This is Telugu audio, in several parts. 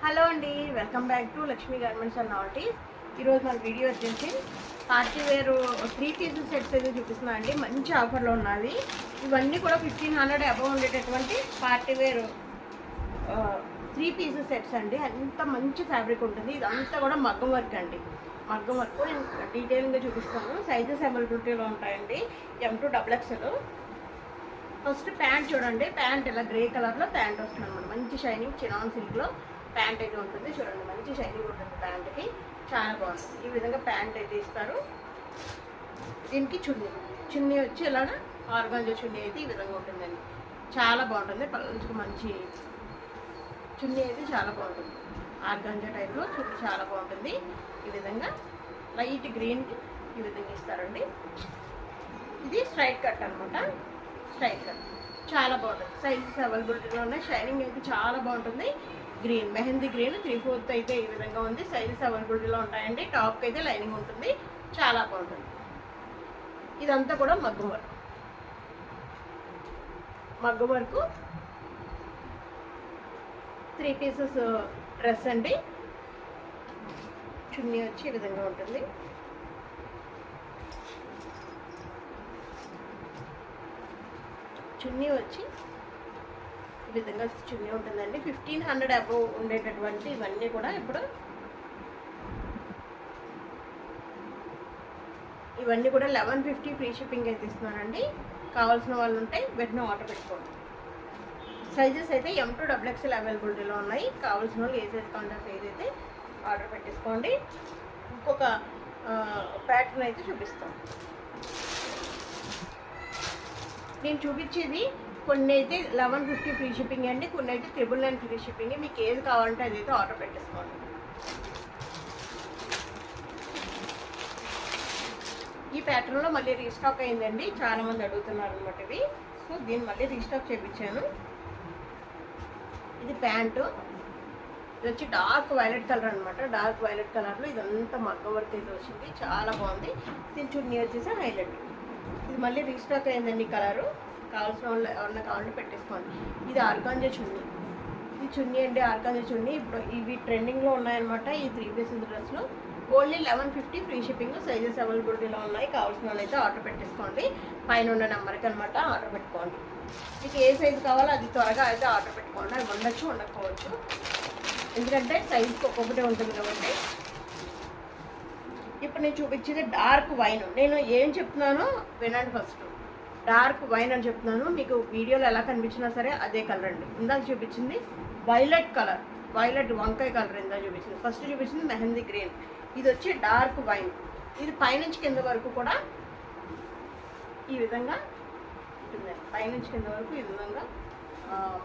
హలో అండి, welcome back to Lakshmi garments and novelties. ఈరోజు మన వీడియో వచ్చేసి పార్టీ వేర్ 3 పీసెస్ సెట్స్ అయితే చూపిస్తున్నా అండి. మంచి ఆఫర్లో ఉన్నది. ఇవన్నీ కూడా 1500 అబవ్ ఉండేటటువంటి పార్టీ వేర్ 3 పీసెస్ సెట్స్ అండి. అంత మంచి ఫ్యాబ్రిక్ ఉంటుంది. ఇదంతా కూడా మగ్గం వర్క్ అండి. మగ్గం వర్క్ నేను డీటెయిల్గా చూపిస్తాను. సైజెస్ అవైలబిలిటీలో ఉంటాయండి. M2XXL. ఫస్ట్ ప్యాంట్ చూడండి. ప్యాంట్ ఇలా గ్రే కలర్లో ప్యాంట్ వస్తుంది అనమాట. మంచి షైనింగ్ చినాన్ సిల్క్లో ప్యాంట్ అయితే ఉంటుంది. చూడండి, మంచి షైనింగ్ ఉంటుంది ప్యాంట్కి. చాలా బాగుంటుంది. ఈ విధంగా ప్యాంట్ అయితే ఇస్తారు. దీనికి చున్నీ వచ్చి ఇలాగ ఆర్గాంజా చున్నీ అయితే ఈ విధంగా ఉంటుందండి. చాలా బాగుంటుంది. పళ్ళకి మంచి చున్నీ అయితే చాలా బాగుంటుంది. ఆర్గాంజా టైప్లో చున్నీ చాలా బాగుంటుంది. ఈ విధంగా లైట్ గ్రీన్కి ఈ విధంగా ఇస్తారండి. ఇది స్ట్రైట్ కట్ అనమాట. స్ట్రైట్ కట్ చాలా బాగుంటుంది. సైజెస్ అవైలబిలిటీలో ఉన్నాయి. షైనింగ్ అయితే చాలా బాగుంటుంది. గ్రీన్, మెహందీ గ్రీన్ 3/4 అయితే ఈ విధంగా ఉంది. సైజెస్ అవైలబిలిటీలో ఉంటాయండి. టాప్కి అయితే లైనింగ్ ఉంటుంది. చాలా బాగుంటుంది. ఇదంతా కూడా మగ్గం వర్క్. మగ్గం వర్క్ 3 పీసెస్ డ్రెస్ అండి. చున్నీ వచ్చి ఈ విధంగా ఉంటుంది. చున్నీ వచ్చి ఈ విధంగా చున్నీ ఉంటుందండి. 1500 అబవ్ ఉండేటటువంటి ఇవన్నీ కూడా ఇవన్నీ కూడా 1150 ఫ్రీ షిప్పింగ్ అయితే ఇస్తున్నానండి. కావాల్సిన వాళ్ళు ఉంటే వెంటనే ఆర్డర్ పెట్టుకోండి. సైజెస్ అయితే M2XXL అవైలబిలిటీలో ఉన్నాయి. కావాల్సిన వాళ్ళు ఏ సైజ్ కావాలంటే సైజ్ అయితే ఆర్డర్ పెట్టేసుకోండి. ఇంకొక ప్యాటర్న్ అయితే చూపిస్తాం. నేను చూపించేది కొన్ని అయితే 1150 ఫ్రీ షిప్పింగ్ అండి. కొన్ని అయితే 999 ఫ్రీ షిప్పింగ్. మీకు ఏది కావాలంటే అదైతే ఆర్డర్ పెట్టేసుకోండి. ఈ ప్యాటర్న్లో మళ్ళీ రీస్టాక్ అయిందండి. చాలామంది అడుగుతున్నారు అనమాట ఇవి. సో దీన్ని మళ్ళీ రీస్టాక్ చేయించాను. ఇది ప్యాంటు. ఇది వచ్చి డార్క్ వైలెట్ కలర్ అనమాట. డార్క్ వైలెట్ కలర్లో ఇదంతా మగ్గం వర్క్ అయితే వచ్చింది. చాలా బాగుంది. దీని చున్నీ వచ్చేసి హైలైట్. ఇది మళ్ళీ రీస్టాక్ అయిందండి కలరు. కావాల్సిన వాళ్ళు ఎవరన్నా కావాలంటే పెట్టేసుకోండి. ఇది ఆర్గాంజా చున్నీ. ఇది చున్నీ అండి, ఆర్గాంజా చున్నీ. ఇప్పుడు ఇవి ట్రెండింగ్లో ఉన్నాయన్నమాట. ఈ 3 పీసెస్ డ్రెస్లు ఓన్లీ 1150 ఫ్రీ షిప్పింగ్. సైజెస్ అవైలబిలిటీలో ఉన్నాయి. కావాల్సిన వాళ్ళు అయితే ఆర్డర్ పెట్టేసుకోండి. పైన ఉన్న నెంబర్కి అనమాట ఆర్డర్ పెట్టుకోండి. మీకు ఏ సైజు కావాలో అది త్వరగా అయితే ఆర్డర్ పెట్టుకోండి. అది ఉండొచ్చు, ఉండకపోవచ్చు. ఎందుకంటే సైజుకి ఒక్కొక్కటే ఉంటుంది కాబట్టి. ఇప్పుడు నేను చూపించేది డార్క్ వైన్. నేను ఏం చెప్తున్నానో వినండి. ఫస్ట్ డార్క్ వైన్ అని చెప్తున్నాను. మీకు వీడియోలో ఎలా కనిపించినా సరే అదే కలర్ అండి. ఇందాక చూపించింది వైలెట్ కలర్, వైలెట్ వంకాయ కలర్ ఇందాక చూపించింది. ఫస్ట్ చూపించింది మెహందీ గ్రీన్. ఇది వచ్చి డార్క్ వైన్. ఇది పైనుంచి కింద వరకు కూడా ఈ విధంగా ఉంటుందండి. పైనుంచి కింద వరకు ఈ విధంగా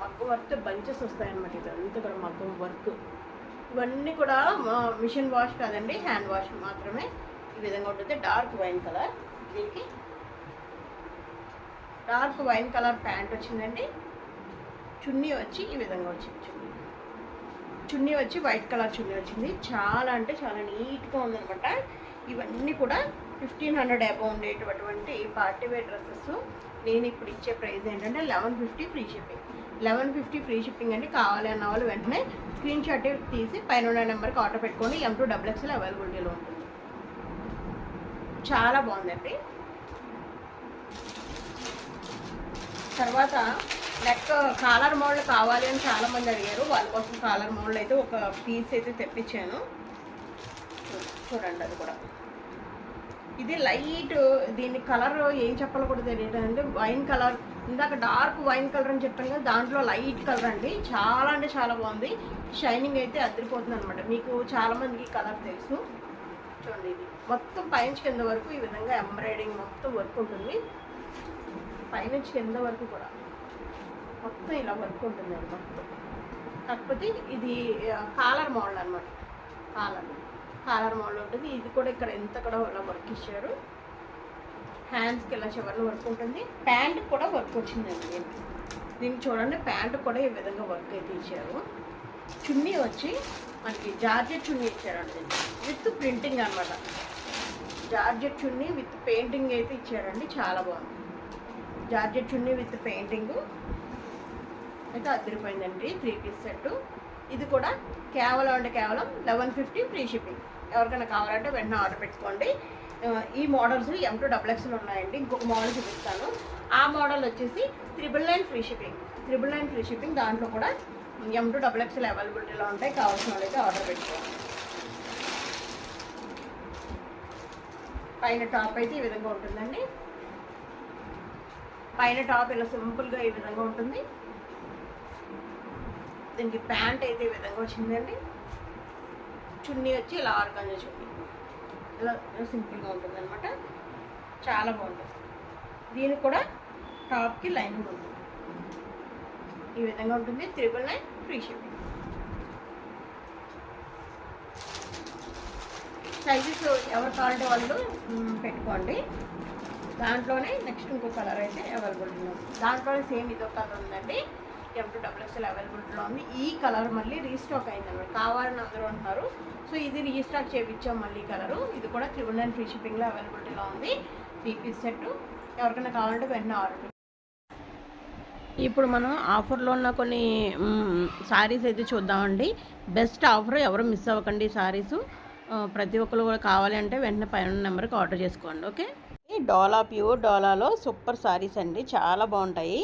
మగ్గం వర్క్ బంచెస్ వస్తాయన్నమాట. ఇది అంతా కూడా మగ్గం వర్క్. ఇవన్నీ కూడా మిషన్ వాష్ కాదండి, హ్యాండ్ వాష్ మాత్రమే. ఈ విధంగా ఉంటుంది. Dark wine colour. దీనికి డార్క్ వైన్ కలర్ ప్యాంట్ వచ్చిందండి. చున్నీ వచ్చి ఈ విధంగా వచ్చింది. చున్నీ వచ్చి వైట్ కలర్ చున్నీ వచ్చింది. చాలా అంటే చాలా నీట్గా ఉందనమాట. ఇవన్నీ కూడా 1500 అబవ్ ఉండేటటువంటి పార్టీ వేర్ డ్రెస్సెస్. నేను ఇప్పుడు ఇచ్చే ప్రైస్ ఏంటంటే 1150 ఫ్రీ షిప్పింగ్. 1150 ఫ్రీ షిప్పింగ్ అండి. కావాలి అన్న వాళ్ళు వెంటనే స్క్రీన్ షాట్ తీసి పైన ఉన్న నెంబర్కి ఆర్డర్ పెట్టుకోండి. M2XXL అవైలబిలిటీలో ఉంటుంది. చాలా బాగుందండి. తర్వాత నెక్ కాలర్ మోడల్ కావాలి అని చాలామంది అడిగారు. వాళ్ళ కోసం కాలర్ మోడల్ అయితే ఒక పీస్ అయితే తెప్పించాను. చూడండి, అది కూడా ఇది లైట్. దీని కలర్ ఏం చెప్పాలో కూడా తెలియదు అండి. Wine colour. ఇందాక డార్క్ వైన్ కలర్ అని చెప్పాను కదా, దాంట్లో లైట్ కలర్ అండి. చాలా అంటే చాలా బాగుంది. షైనింగ్ అయితే అదిరిపోతుంది అనమాట. మీకు చాలామందికి కలర్ తెలుసు. చూడండి, ఇది మొత్తం పైనుంచి కింద వరకు ఈ విధంగా ఎంబ్రాయిడింగ్ మొత్తం వర్క్ ఉంటుంది. పైనుంచి కింద వరకు కూడా మొత్తం ఇలా వర్క్ ఉంటుంది మొత్తం. కాకపోతే ఇది కాలర్ మోడల్ అనమాట. కాలర్ మోడల్ ఉంటుంది. ఇది కూడా ఇక్కడ ఎంత కూడా ఇలా వర్క్ ఇచ్చారు. హ్యాండ్స్కి ఇలా చివరిలో వర్క్ ఉంటుంది. ప్యాంట్ కూడా వర్క్ వచ్చిందండి. దీనికి చూడండి, ప్యాంట్ కూడా ఈ విధంగా వర్క్ అయితే ఇచ్చారు. చున్నీ వచ్చి మనకి జార్జెట్ చున్నీ ఇచ్చారండి. విత్ ప్రింటింగ్ అనమాట. జార్జెట్ చున్నీ విత్ పెయింటింగ్ అయితే ఇచ్చారండి. చాలా బాగుంది. Georgette chunni with painting. అయితే అదిరిపోయిందండి 3 పీస్ సెట్. ఇది కూడా కేవలం 1150 ఫ్రీ షిప్పింగ్. ఎవరికైనా కావాలంటే వెంటనే ఆర్డర్ పెట్టుకోండి. ఈ మోడల్స్ M2XXL ఉన్నాయండి. ఇంకొక మోడల్ చూపిస్తాను. ఆ మోడల్ వచ్చేసి 999 ఫ్రీ షిప్పింగ్. 999 free shipping. దాంట్లో కూడా M2XXL అవైలబిలిటీలో ఉంటాయి. కావాల్సిన వాళ్ళైతే ఆర్డర్ పెట్టుకోండి. పైన టాప్ అయితే ఈ విధంగా ఉంటుందండి. పైన టాప్ ఇలా సింపుల్గా ఈ విధంగా ఉంటుంది. దీనికి ప్యాంట్ అయితే ఈ విధంగా వచ్చిందండి. చున్నీ వచ్చి ఇలా ఆర్గాంజా చున్నీ ఇలా సింపుల్గా ఉంటుంది అనమాట. చాలా బాగుంటుంది. దీనికి కూడా టాప్కి లైనింగ్ ఉంటుంది. ఈ విధంగా ఉంటుంది. 999 ఫ్రీ షిప్పింగ్. సైజెస్ ఎవరు కావాలంటే వాళ్ళు పెట్టుకోండి. దాంట్లోనే నెక్స్ట్ ఇంకో కలర్ అయితే అవైలబిలిటీలో ఉంది. దాంట్లోనే సేమ్ ఇదో కలర్ ఉందండి. M2XXL అవైలబిలిటీలో ఉంది. ఈ కలర్ మళ్ళీ రీస్టాక్ అయిందన్నమాట. కావాలని అందరూ అంటున్నారు. సో ఇది రీస్టాక్ చేయించాం మళ్ళీ కలరు. ఇది కూడా 999 ఫ్రీ షిప్పింగ్లో అవైలబిలిటీలో ఉంది. 3 పీస్ సెట్. ఎవరికైనా కావాలంటే వెంటనే ఆర్డర్. ఇప్పుడు మనం ఆఫర్లో ఉన్న కొన్ని శారీస్ అయితే చూద్దామండి. బెస్ట్ ఆఫర్, ఎవరు మిస్ అవ్వకండి. శారీసు ప్రతి ఒక్కరు కూడా కావాలి అంటే వెంటనే పైన నెంబర్కి ఆర్డర్ చేసుకోండి. ఓకే. డోలా ప్యూర్ డోలాలో సూపర్ శారీస్ అండి. చాలా బాగుంటాయి.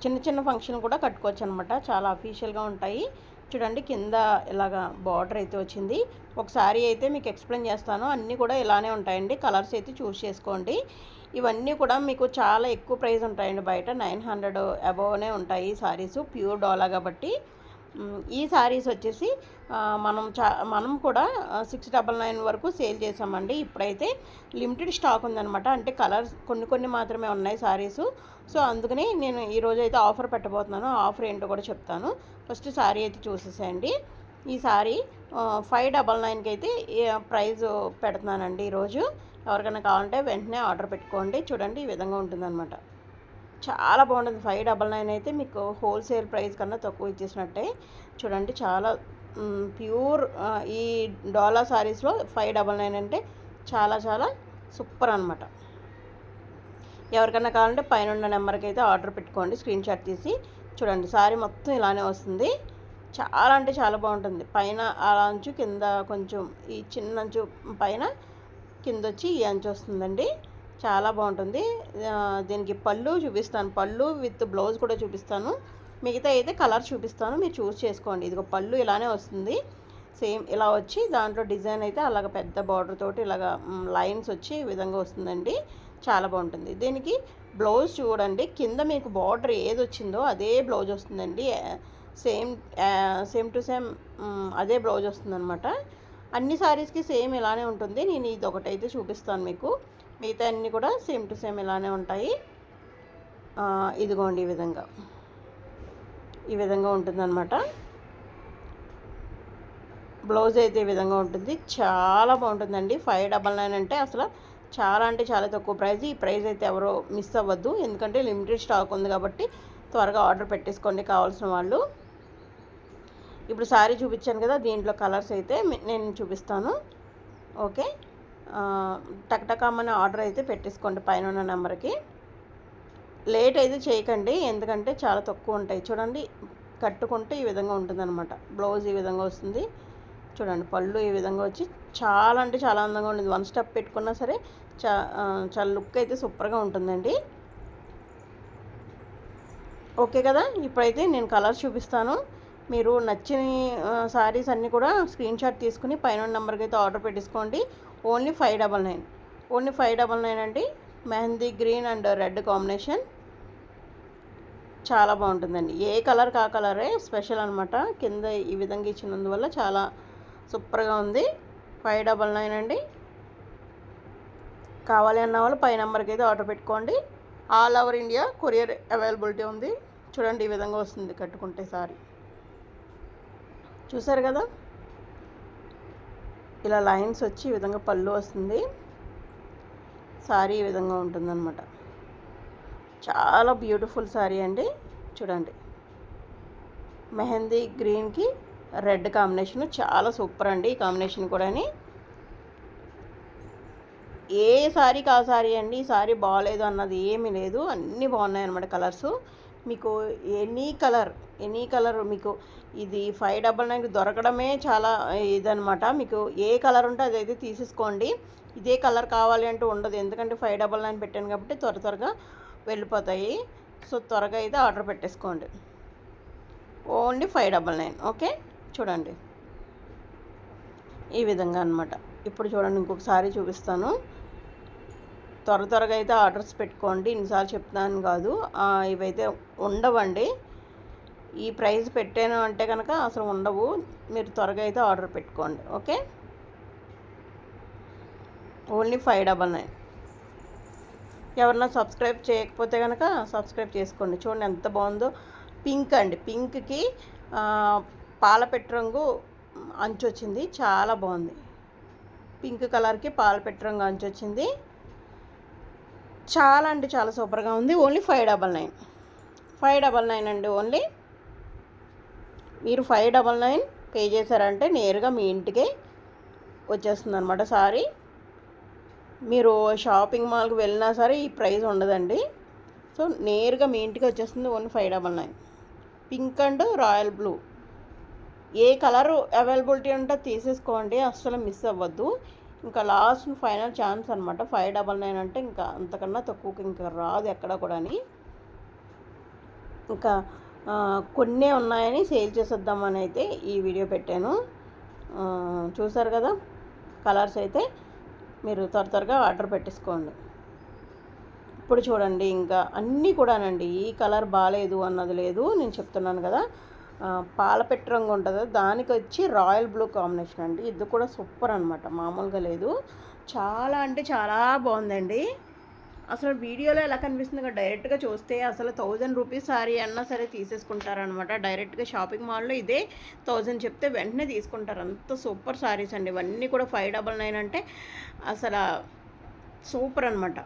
చిన్న చిన్న ఫంక్షన్ కూడా కట్టుకోవచ్చు అనమాట. చాలా అఫీషియల్గా ఉంటాయి. చూడండి కింద ఇలాగా బార్డర్ అయితే వచ్చింది. ఒక శారీ అయితే మీకు ఎక్స్ప్లెయిన్ చేస్తాను. అన్నీ కూడా ఇలానే ఉంటాయండి. కలర్స్ అయితే చూస్ చేసుకోండి. ఇవన్నీ కూడా మీకు చాలా ఎక్కువ ప్రైస్ ఉంటాయండి. బయట 900 అబోవ్నే ఉంటాయి ఈ శారీస్. ప్యూర్ డోలా కాబట్టి. ఈ శారీస్ వచ్చేసి మనం కూడా 699 వరకు సేల్ చేసామండి. ఇప్పుడైతే లిమిటెడ్ స్టాక్ ఉందన్నమాట. అంటే కలర్స్ కొన్ని మాత్రమే ఉన్నాయి శారీసు. సో అందుకని నేను ఈరోజు అయితే ఆఫర్ పెట్టబోతున్నాను. ఆఫర్ ఏంటో కూడా చెప్తాను. ఫస్ట్ శారీ అయితే చూసేసేయండి. ఈ శారీ 599కి అయితే ప్రైస్ పెడుతున్నానండి ఈరోజు. ఎవరికైనా కావాలంటే వెంటనే ఆర్డర్ పెట్టుకోండి. చూడండి ఈ విధంగా ఉంటుందన్నమాట. చాలా బాగుంటుంది. 599 అయితే మీకు హోల్సేల్ ప్రైస్ కన్నా తక్కువ ఇచ్చేసినట్టే. చూడండి చాలా ప్యూర్ ఈ డోలా శారీస్లో 599 అంటే చాలా చాలా సూపర్ అనమాట. ఎవరికైనా కావాలంటే పైన ఉన్న నెంబర్కి అయితే ఆర్డర్ పెట్టుకోండి. స్క్రీన్ షాట్ తీసి చూడండి. శారీ మొత్తం ఇలానే వస్తుంది. చాలా అంటే చాలా బాగుంటుంది. పైన అలా అంచు, కింద కొంచెం ఈ చిన్న అంచు పైన, కింద వచ్చి ఈ అంచు వస్తుందండి. చాలా బాగుంటుంది. దీనికి పళ్ళు చూపిస్తాను. పళ్ళు విత్ బ్లౌజ్ కూడా చూపిస్తాను. మిగతా అయితే కలర్ చూపిస్తాను. మీరు చూస్ చేసుకోండి. ఇదిగో పళ్ళు ఇలానే వస్తుంది. సేమ్ ఇలా వచ్చి దాంట్లో డిజైన్ అయితే అలాగ పెద్ద బార్డర్ తోటి ఇలాగ లైన్స్ వచ్చి ఈ విధంగా వస్తుందండి. చాలా బాగుంటుంది. దీనికి బ్లౌజ్ చూడండి. కింద మీకు బార్డర్ ఏది వచ్చిందో అదే బ్లౌజ్ వస్తుందండి. సేమ్ టు సేమ్ అదే బ్లౌజ్ వస్తుందన్నమాట. అన్ని శారీస్కి సేమ్ ఇలానే ఉంటుంది. నేను ఇది ఒకటైతే చూపిస్తాను మీకు. మిగతా అన్నీ కూడా సేమ్ టు సేమ్ ఇలానే ఉంటాయి. ఇదిగోండి ఈ విధంగా ఉంటుందన్నమాట. బ్లౌజ్ అయితే ఈ విధంగా ఉంటుంది. చాలా బాగుంటుందండి. 599 అంటే అసలు అంటే చాలా తక్కువ ప్రైస్. ఈ ప్రైస్ అయితే ఎవరో మిస్ అవ్వద్దు. ఎందుకంటే లిమిటెడ్ స్టాక్ ఉంది కాబట్టి త్వరగా ఆర్డర్ పెట్టేసుకోండి కావాల్సిన వాళ్ళు. ఇప్పుడు శారీ చూపించాను కదా, దీంట్లో కలర్స్ అయితే నేను చూపిస్తాను. ఓకే. టక్టకామని ఆర్డర్ అయితే పెట్టేసుకోండి పైన ఉన్న నెంబర్కి. లేట్ అయితే చేయకండి, ఎందుకంటే చాలా తక్కువ ఉంటాయి. చూడండి కట్టుకుంటే ఈ విధంగా ఉంటుందన్నమాట. బ్లౌజ్ ఈ విధంగా వస్తుంది. చూడండి పళ్ళు ఈ విధంగా వచ్చి చాలా అంటే చాలా అందంగా ఉంటుంది. 1 స్టెప్ పెట్టుకున్నా సరే చాలా లుక్ అయితే సూపర్గా ఉంటుందండి. ఓకే కదా. ఇప్పుడైతే నేను కలర్స్ చూపిస్తాను. మీరు నచ్చిన శారీస్ అన్నీ కూడా స్క్రీన్ షాట్ తీసుకుని పైన నెంబర్కి అయితే ఆర్డర్ పెట్టేసుకోండి. ఓన్లీ 599 అండి. Mehndi green and red combination చాలా బాగుంటుందండి. ఏ కలర్ కా కలరే స్పెషల్ అనమాట. కింద ఈ విధంగా ఇచ్చినందువల్ల చాలా సూపర్గా ఉంది. 599 అండి. కావాలి అన్న వాళ్ళు పై నెంబర్కి అయితే ఆర్డర్ పెట్టుకోండి. All over India courier availability ఉంది. చూడండి ఈ విధంగా వస్తుంది కట్టుకుంటే సారీ. చూసారు కదా, ఇలా లైన్స్ వచ్చి ఈ విధంగా పళ్ళు వస్తుంది. సారీ ఈ విధంగా ఉంటుందన్నమాట. చాలా బ్యూటిఫుల్ సారీ అండి. చూడండి మెహందీ గ్రీన్కి రెడ్ కాంబినేషన్ చాలా సూపర్ అండి. ఈ కాంబినేషన్ కూడా ఏ సారీకి ఆ సారీ అండి. ఈ సారీ బాగాలేదు అన్నది ఏమీ లేదు, అన్నీ బాగున్నాయి అన్నమాట కలర్స్. మీకు ఎనీ కలర్ మీకు ఇది 599 దొరకడమే చాలా ఇదనమాట. మీకు ఏ కలర్ ఉంటే అదైతే తీసేసుకోండి. ఇదే కలర్ కావాలి అంటూ ఉండదు, ఎందుకంటే 599 పెట్టాను కాబట్టి త్వరగా వెళ్ళిపోతాయి. సో త్వరగా అయితే ఆర్డర్ పెట్టేసుకోండి. ఓన్లీ 599. ఓకే, చూడండి ఈ విధంగా అనమాట. ఇప్పుడు చూడండి ఇంకొకసారి చూపిస్తాను. త్వరగా అయితే ఆర్డర్స్ పెట్టుకోండి. ఇన్నిసార్లు చెప్తాను కాదు, ఇవైతే ఉండవండి. ఈ ప్రైస్ పెట్టాను అంటే కనుక అసలు ఉండవు. మీరు త్వరగా అయితే ఆర్డర్ పెట్టుకోండి. Okay, only 599. ఎవరన్నా సబ్స్క్రైబ్ చేయకపోతే కనుక సబ్స్క్రైబ్ చేసుకోండి. చూడండి ఎంత బాగుందో. పింక్ అండి, పింక్కి పాలపెట్టు రంగు అంచు వచ్చింది, చాలా బాగుంది. పింక్ కలర్కి పాలపెట్టు రంగు అంచు వచ్చింది, చాలా అంటే చాలా సూపర్గా ఉంది. ఓన్లీ 599 అండి. ఓన్లీ మీరు 599 పే చేశారంటే నేరుగా మీ ఇంటికే వచ్చేస్తుంది అనమాట సారీ. మీరు షాపింగ్ మాల్కి వెళ్ళినా సరే ఈ ప్రైస్ ఉండదండి. సో నేరుగా మీ ఇంటికి వచ్చేస్తుంది. Only 599. Pink and royal blue, A colour availability ఉంటే తీసేసుకోండి, అస్సలు మిస్ అవ్వద్దు. ఇంకా లాస్ట్ ఫైనల్ ఛాన్స్ అనమాట. 599 అంటే ఇంకా అంతకన్నా తక్కువకి ఇంకా రాదు ఎక్కడ కూడా. ఇంకా కొన్నే ఉన్నాయని సేల్ చేసేద్దామని అయితే ఈ వీడియో పెట్టాను. చూసారు కదా కలర్స్ అయితే, మీరు త్వరగా ఆర్డర్ పెట్టేసుకోండి. ఇప్పుడు చూడండి ఇంకా అన్నీ కూడానండి, ఈ కలర్ బాగాలేదు అన్నది లేదు. నేను చెప్తున్నాను కదా, పాలపెట్టు రంగు ఉంటుంది, దానికి వచ్చి రాయల్ బ్లూ కాంబినేషన్ అండి. ఇది కూడా సూపర్ అనమాట, మామూలుగా లేదు. చాలా అంటే చాలా బాగుందండి. అసలు వీడియోలో ఎలా కనిపిస్తుంది, డైరెక్ట్గా చూస్తే అసలు 1000 రూపీస్ సారీ అన్నా సరే తీసేసుకుంటారనమాట. డైరెక్ట్గా షాపింగ్ మాల్లో ఇదే 1000 చెప్తే వెంటనే తీసుకుంటారు. అంత సూపర్ సారీస్ అండి ఇవన్నీ కూడా. 599 అంటే అసలు సూపర్ అనమాట.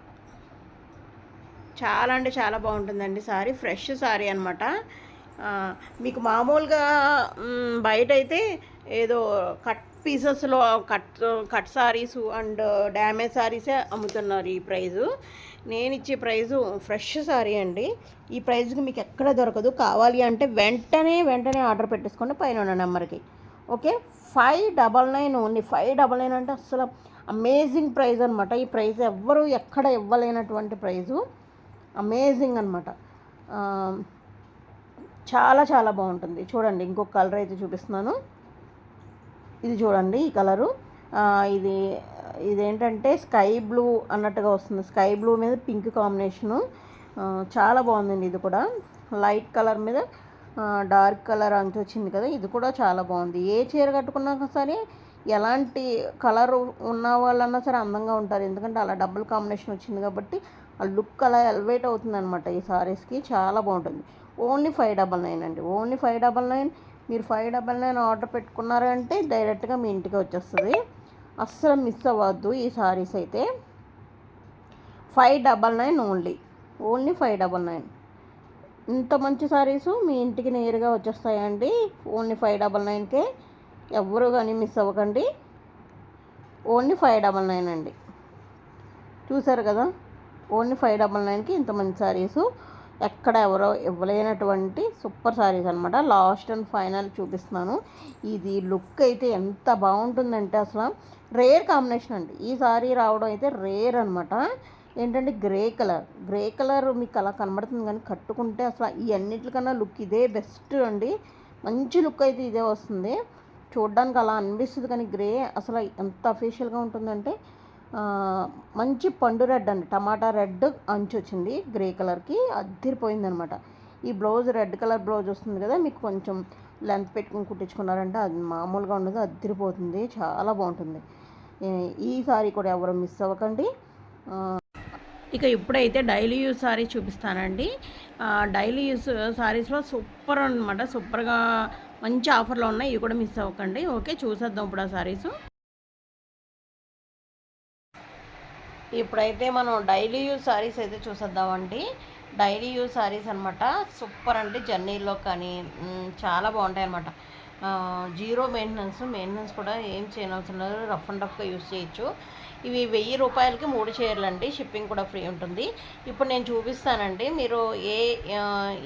చాలా అంటే చాలా బాగుంటుందండి సారీ. ఫ్రెష్ సారీ అనమాట. మీకు మామూలుగా బయట అయితే ఏదో కట్ పీసెస్లో కట్ సారీసు అండ్ డ్యామేజ్ సారీసే అమ్ముతున్నారు. ఈ ప్రైజు నేను ఇచ్చే ప్రైజు ఫ్రెష్ సారీ అండి. ఈ ప్రైజ్కి మీకు ఎక్కడ దొరకదు. కావాలి అంటే వెంటనే ఆర్డర్ పెట్టేసుకోండి పైన ఉన్న నెంబర్కి. Okay, 599 only. 599 అంటే అసలు అమేజింగ్ ప్రైజ్ అనమాట. ఈ ప్రైజ్ ఎవ్వరు ఎక్కడ ఇవ్వలేనటువంటి ప్రైజు, అమేజింగ్ అనమాట. చాలా చాలా బాగుంటుంది. చూడండి ఇంకొక కలర్ అయితే చూపిస్తున్నాను. ఇది చూడండి ఈ కలరు. ఇదేంటంటే స్కై బ్లూ అన్నట్టుగా వస్తుంది. స్కై బ్లూ మీద పింక్ కాంబినేషను, చాలా బాగుందండి. ఇది కూడా లైట్ కలర్ మీద డార్క్ కలర్ అంచు వచ్చింది కదా, ఇది కూడా చాలా బాగుంది. ఏ చీర కట్టుకున్నా సరే, ఎలాంటి కలర్ ఉన్న వాళ్ళన్నా సరే అందంగా ఉంటారు. ఎందుకంటే అలా డబుల్ కాంబినేషన్ వచ్చింది కాబట్టి ఆ లుక్ అలా ఎలివేట్ అవుతుంది అనమాట ఈ సారీస్కి. చాలా బాగుంటుంది. ఓన్లీ 599 అండి. ఓన్లీ 599. మీరు 599 ఆర్డర్ పెట్టుకున్నారంటే డైరెక్ట్గా మీ ఇంటికి వచ్చేస్తుంది. అస్సలు మిస్ అవ్వద్దు ఈ సారీస్ అయితే. 599 ఓన్లీ 599. ఇంత మంచి సారీసు మీ ఇంటికి నేరుగా వచ్చేస్తాయండి. ఓన్లీ 599కే. ఎవరు కానీ మిస్ అవ్వకండి. ఓన్లీ 599 అండి. చూసారు కదా, ఓన్లీ 599కి ఇంత మంచి సారీసు ఎక్కడ ఎవరో ఇవ్వలేనటువంటి సూపర్ సారీస్ అనమాట. లాస్ట్ అండ్ ఫైనల్ చూపిస్తున్నాను. ఇది లుక్ అయితే ఎంత బాగుంటుందంటే అసలు రేర్ కాంబినేషన్ అండి. ఈ సారీ రావడం అయితే రేర్ అనమాట. ఏంటంటే గ్రే కలర్ మీకు అలా కనబడుతుంది, కానీ కట్టుకుంటే అసలు ఈ అన్నిటికన్నా లుక్ ఇదే బెస్ట్ అండి. మంచి లుక్ అయితే ఇదే వస్తుంది. చూడడానికి అలా అనిపిస్తుంది, కానీ గ్రే అసలు ఎంత అఫీషియల్గా ఉంటుందంటే మంచి పండు రెడ్ అండి, టమాటా రెడ్ అంచు వచ్చింది గ్రే కలర్కి, అద్దిరిపోయింది అనమాట. ఈ బ్లౌజ్ రెడ్ కలర్ బ్లౌజ్ వస్తుంది కదా, మీకు కొంచెం లెంత్ పెట్టుకుని కుట్టించుకున్నారంటే అది మామూలుగా ఉండదు, అద్దిరిపోతుంది. చాలా బాగుంటుంది. ఈ సారీ కూడా ఎవరు మిస్ అవ్వకండి. ఇక ఇప్పుడైతే డైలీ యూజ్ సారీ చూపిస్తానండి. డైలీ యూజ్ సారీస్లో సూపర్ అనమాట, సూపర్గా మంచి ఆఫర్లో ఉన్నాయి. ఇవి కూడా మిస్ అవ్వకండి. ఓకే, చూసేద్దాం ఇప్పుడు ఆ సారీసు. ఇప్పుడైతే మనం డైలీ యూజ్ సారీస్ అయితే చూసేద్దామండి. డైలీ యూజ్ సారీస్ అనమాట, సూపర్ అంటే జర్నీలో కానీ చాలా బాగుంటాయి అనమాట. జీరో మెయింటెనెన్స్ కూడా ఏం చేయనవసరం లేదు, రఫ్ అండ్ రఫ్గా యూస్ చేయొచ్చు. ఇవి 1000 రూపాయలకి 3 చీరలు అండి, షిప్పింగ్ కూడా ఫ్రీ ఉంటుంది. ఇప్పుడు నేను చూపిస్తానండి, మీరు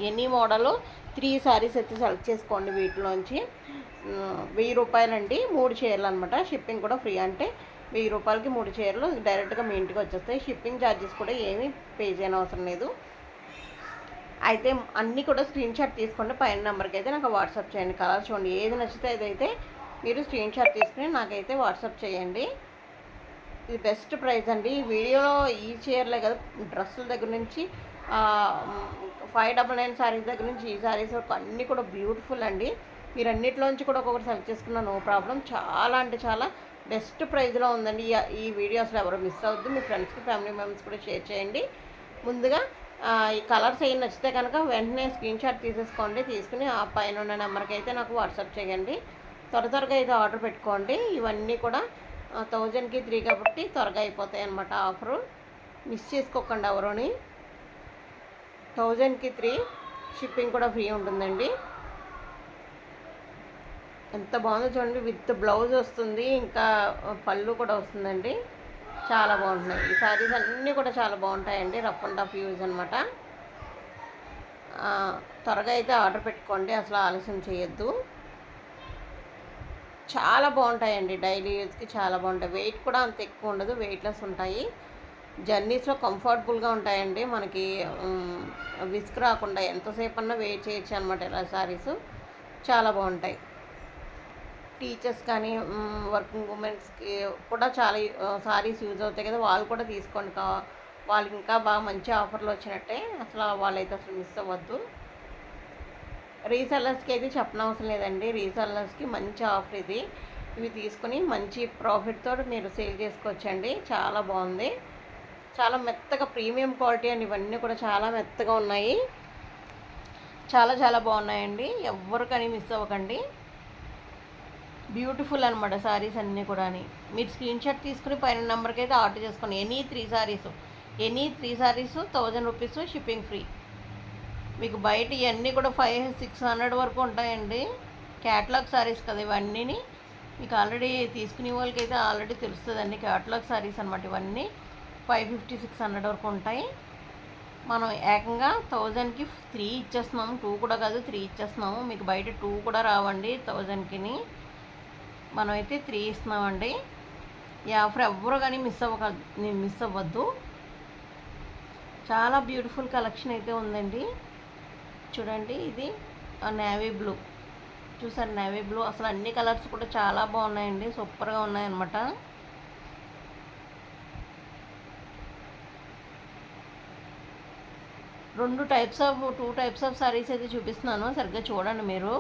ఎనీ మోడల్ 3 సారీస్ అయితే సెలెక్ట్ చేసుకోండి. వీటిలోంచి 1000 రూపాయలండి 3 చీరలు అనమాట, షిప్పింగ్ కూడా ఫ్రీ. అంటే 1000 రూపాయలకి 3 చీరలు డైరెక్ట్గా మీ ఇంటికి వచ్చేస్తాయి. షిప్పింగ్ ఛార్జెస్ కూడా ఏమీ పే చేయనవసరం లేదు. అయితే అన్నీ కూడా స్క్రీన్ షాట్ తీసుకోండి, పైన నెంబర్కి అయితే నాకు వాట్సాప్ చేయండి. కలర్ చూడండి, ఏది నచ్చితే అదైతే మీరు స్క్రీన్ షాట్ తీసుకుని నాకైతే వాట్సాప్ చేయండి. ఇది బెస్ట్ ప్రైస్ అండి. ఈ వీడియోలో ఈ చీరలే కదా, డ్రెస్సుల దగ్గర నుంచి 599 శారీస్ దగ్గర నుంచి ఈ శారీస్ వరకు అన్నీ కూడా బ్యూటిఫుల్ అండి. మీరు అన్నిటిలోంచి కూడా ఒక్కొక్కటి సెలెక్ట్ చేసుకున్న నో ప్రాబ్లం. చాలా అంటే చాలా బెస్ట్ ప్రైస్లో ఉందండి. ఈ వీడియో అసలు ఎవరు మిస్ అవ్వద్దు. మీ ఫ్రెండ్స్కి ఫ్యామిలీ మెంబర్స్ కూడా షేర్ చేయండి. ముందుగా ఈ కలర్స్ ఏం నచ్చితే కనుక వెంటనే స్క్రీన్ షాట్ తీసేసుకోండి, తీసుకుని ఆ పైన ఉన్న నెంబర్కి అయితే నాకు వాట్సాప్ చేయండి. త్వరగా అయితే ఆర్డర్ పెట్టుకోండి. ఇవన్నీ కూడా 1000కి 3 కాబట్టి త్వరగా అయిపోతాయి అన్నమాట. ఆఫరు మిస్ చేసుకోకండి ఎవరోని. 1000కి 3 షిప్పింగ్ కూడా ఫ్రీ ఉంటుందండి. ఎంత బాగుందో చూడండి, విత్ బ్లౌజ్ వస్తుంది, ఇంకా పళ్ళు కూడా వస్తుందండి. చాలా బాగుంటున్నాయి ఈ శారీస్ అన్నీ కూడా, చాలా బాగుంటాయండి. రఫ్ అండ్ రఫ్ యూజ్ అనమాట. త్వరగా అయితే ఆర్డర్ పెట్టుకోండి, అసలు ఆలస్యం చేయొద్దు. చాలా బాగుంటాయండి, డైలీ యూజ్కి చాలా బాగుంటాయి. వెయిట్ కూడా అంత ఎక్కువ ఉండదు, వెయిట్లెస్ ఉంటాయి. జర్నీస్లో కంఫర్టబుల్గా ఉంటాయండి. మనకి విస్క్ రాకుండా ఎంతసేపు అన్నా వెయిట్ చేయొచ్చు అనమాట. ఇలా శారీస్ చాలా బాగుంటాయి. టీచర్స్ కానీ వర్కింగ్ ఉమెన్స్కి కూడా చాలా సారీస్ యూజ్ అవుతాయి కదా, వాళ్ళు కూడా తీసుకోండి. వాళ్ళకి ఇంకా బాగా మంచి ఆఫర్లు వచ్చినట్టే, అసలు వాళ్ళైతే అసలు మిస్ అవ్వద్దు. రీసెల్లర్స్కి అయితే చెప్పనవసరం లేదండి, రీసెల్లర్స్కి మంచి ఆఫర్ ఇది. ఇవి తీసుకుని మంచి ప్రాఫిట్తో మీరు సేల్ చేసుకోవచ్చండి. చాలా బాగుంది, చాలా మెత్తగా ప్రీమియం క్వాలిటీ అండి. ఇవన్నీ కూడా చాలా మెత్తగా ఉన్నాయి, చాలా చాలా బాగున్నాయండి. ఎవరికని మిస్ అవ్వకండి. బ్యూటిఫుల్ అనమాట శారీస్ అన్నీ కూడా. మీరు స్క్రీన్ షాట్ తీసుకుని పైన నెంబర్కి అయితే ఆర్డర్ చేసుకోండి. Any 3 saris 1000 rupees shipping free. మీకు బయట ఇవన్నీ కూడా 500-600 వరకు ఉంటాయండి. క్యాటలాగ్ శారీస్ కదా ఇవన్నీ, మీకు ఆల్రెడీ తీసుకునే వాళ్ళకి అయితే ఆల్రెడీ తెలుస్తుందండి. క్యాటలాగ్ శారీస్ అనమాట ఇవన్నీ. 550-600 వరకు ఉంటాయి. మనం ఏకంగా 1000కి 3 ఇచ్చేస్తున్నాము. 2 కూడా కాదు, 3 ఇచ్చేస్తున్నాము. మీకు బయట 2 కూడా రావండి 1000కి, మనమైతే 3 ఇస్తున్నామండి. ఈ ఆఫర్ ఎవ్వరు కానీ మిస్ అవ్వద్దు. చాలా బ్యూటిఫుల్ కలెక్షన్ అయితే ఉందండి. చూడండి, ఇది నేవీ బ్లూ చూసారు, నేవీ బ్లూ. అసలు అన్ని కలర్స్ కూడా చాలా బాగున్నాయండి, సూపర్గా ఉన్నాయన్నమాట. టూ టైప్స్ ఆఫ్ సారీస్ అయితే చూపిస్తున్నాను, సరిగ్గా చూడండి మీరు.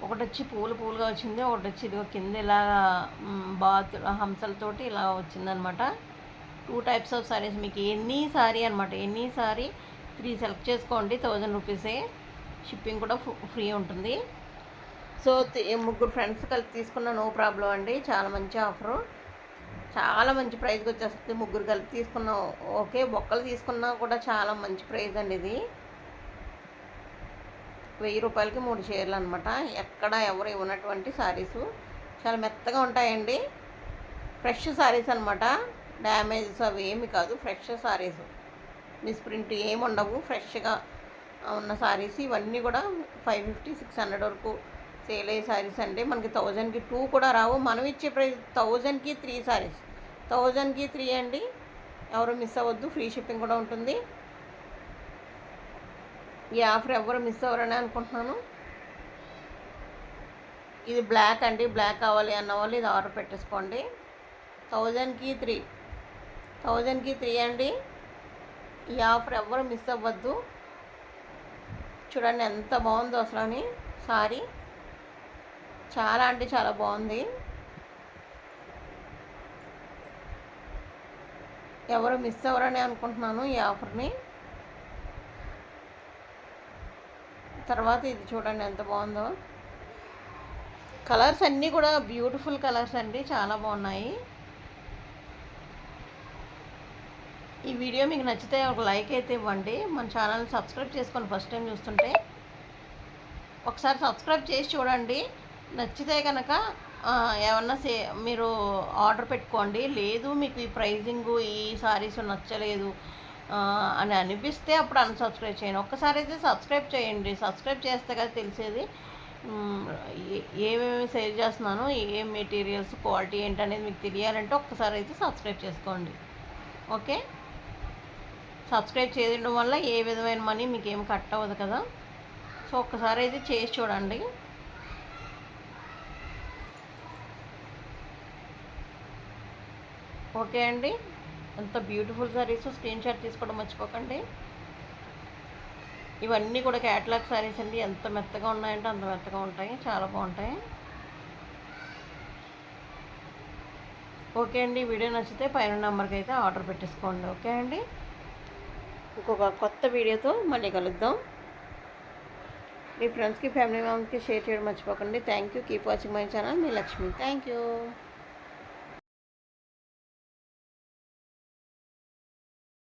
ఒకటి వచ్చి పూలుగా వచ్చింది, ఒకటి వచ్చి ఇది కింద ఇలా హంసలతోటి ఇలా వచ్చిందనమాట. 2 టైప్స్ ఆఫ్ సారీస్. మీకు ఎనీ సారీ అనమాట, ఎనీ సారీ 3 సెలెక్ట్ చేసుకోండి, 1000 రూపీసే. షిప్పింగ్ కూడా ఫ్రీ ఉంటుంది. సో 3 ఫ్రెండ్స్ కలిపి తీసుకున్న నో ప్రాబ్లం అండి. చాలా మంచి ఆఫరు, చాలా మంచి ప్రైస్కి వచ్చేస్తుంది. 3 కలిపి తీసుకున్నాం ఓకే, బొక్కలు తీసుకున్నా కూడా చాలా మంచి ప్రైస్ అండి ఇది. 1000 రూపాయలకి 3 చీరలు అనమాట. ఎక్కడ ఎవరు ఇవ్వనటువంటి శారీసు, చాలా మెత్తగా ఉంటాయండి. ఫ్రెష్ శారీస్ అనమాట, డ్యామేజెస్ అవి ఏమి కాదు, ఫ్రెష్ శారీస్. మిస్ప్రింట్ ఏమి ఉండవు, ఫ్రెష్గా ఉన్న శారీస్. ఇవన్నీ కూడా 550-600 వరకు సేల్ అయ్యే శారీస్ అండి. మనకి 1000కి 2 కూడా రావు. మనం ఇచ్చే ప్రైస్ 1000కి 3 శారీస్, 1000కి 3 అండి. ఎవరు మిస్ అవ్వద్దు, ఫ్రీ షిప్పింగ్ కూడా ఉంటుంది. ఈ ఆఫర్ ఎవరు మిస్ అవ్వరని అనుకుంటున్నాను. ఇది బ్లాక్ అండి, బ్లాక్ కావాలి అన్న వాళ్ళు ఇది ఆర్డర్ పెట్టేసుకోండి. 1000కి 3 అండి. ఈ ఆఫర్ ఎవరు మిస్ అవ్వద్దు. చూడండి ఎంత బాగుందో అసలు అని సారీ, చాలా అంటే చాలా బాగుంది. ఎవరు మిస్ అవ్వరని అనుకుంటున్నాను ఈ ఆఫర్ని. తర్వాత ఇది చూడండి ఎంత బాగుందో. కలర్స్ అన్నీ కూడా బ్యూటిఫుల్ కలర్స్ అండి, చాలా బాగున్నాయి. ఈ వీడియో మీకు నచ్చితే ఒక లైక్ అయితే ఇవ్వండి. మన ఛానల్ని సబ్స్క్రైబ్ చేసుకొని ఫస్ట్ టైం చూస్తుంటే ఒకసారి సబ్స్క్రైబ్ చేసి చూడండి. నచ్చితే కనుక ఏమన్నా మీరు ఆర్డర్ పెట్టుకోండి. లేదు మీకు ఈ ప్రైజింగు ఈ సారీస్ నచ్చలేదు అని అనిపిస్తే అప్పుడు అన్సబ్స్క్రైబ్ చేయండి. ఒక్కసారి అయితే సబ్స్క్రైబ్ చేయండి. సబ్స్క్రైబ్ చేస్తే కదా తెలిసేది ఏమేమి సేల్ చేస్తున్నాను, ఏ మెటీరియల్స్ క్వాలిటీ ఏంటనేది మీకు తెలియాలంటే ఒక్కసారి అయితే సబ్స్క్రైబ్ చేసుకోండి. ఓకే, సబ్స్క్రైబ్ చేయడం వల్ల ఏ విధమైన మనీ మీకు ఏమి కట్ అవ్వదు కదా. సో ఒక్కసారి అయితే చేసి చూడండి. ఓకే అండి, ఎంత బ్యూటిఫుల్ సారీస్. స్క్రీన్ షాట్ తీసుకోవడం మర్చిపోకండి. ఇవన్నీ కూడా క్యాటలాగ్ సారీస్ అండి. ఎంత మెత్తగా ఉన్నాయంటే అంత మెత్తగా ఉంటాయి, చాలా బాగుంటాయి. ఓకే అండి, వీడియో నచ్చితే పైన నెంబర్కి అయితే ఆర్డర్ పెట్టేసుకోండి. ఓకే అండి, ఇంకొక కొత్త వీడియోతో మళ్ళీ కలుద్దాం. మీ ఫ్రెండ్స్కి ఫ్యామిలీ మెంబర్స్కి షేర్ చేయడం మర్చిపోకండి. Thank you. Keep watching my channel. Me Lakshmi. Thank you.